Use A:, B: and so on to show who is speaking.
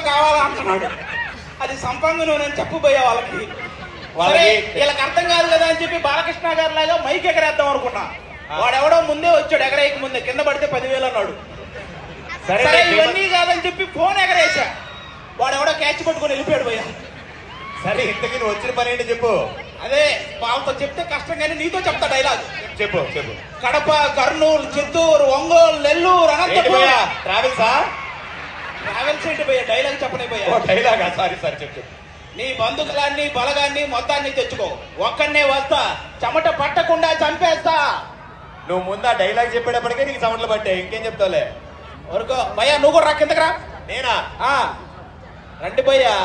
A: కావాలంటున్నాడు. అది సంపంగ నూనె అని చెప్పబోయే వాళ్ళకి వీళ్ళకి అర్థం కాదు కదా అని చెప్పి బాలకృష్ణ గారి లాగా మైక్ ఎగరేద్దాం అనుకున్నా. వాడెవడో ముందే వచ్చాడు, ఎగరేయక ముందే కింద పడితే 10,000 అన్నాడు. సరే ఇవన్నీ కాదని చెప్పి ఫోన్ ఎగరేసా, వాడెవడో క్యాచ్ పట్టుకొని వెళ్ళిపోయాడు భయ్యా.
B: సరే ఇంతకీ నువ్వు వచ్చిన పని ఏంటి చెప్పు.
A: అదే వాళ్ళతో చెప్తే కష్టం కానీ నీతో చెప్తా డైలాగ్.
B: చెప్పు చెప్పు.
A: కడప, కర్నూలు, చిత్తూరు, ఒంగోలు, నెల్లూరు, అనంతపురం.
B: ట్రావెల్సా?
A: ట్రావెల్స్ ఏంటి భయ్యా, డైలాగ్ చెప్పనే భయ్యా.
B: డైలాగా? సారీ సారీ చెప్పు.
A: నీ బంధుకులాన్ని బలగాన్ని మొత్తాన్ని తెచ్చుకో, ఒక్కనే వస్తా, చెమట పట్టకుండా చంపేస్తా.
B: నువ్వు ముందు ఆ డైలాగ్ చెప్పేటప్పటికే నీకు చెమటలు పట్టాయి, ఇంకేం చెప్తావులే.
A: వరకు భయ్యా నువ్వు కూడా రా, కిందకి రా.
B: నేనా?
A: రండి భయ్యా.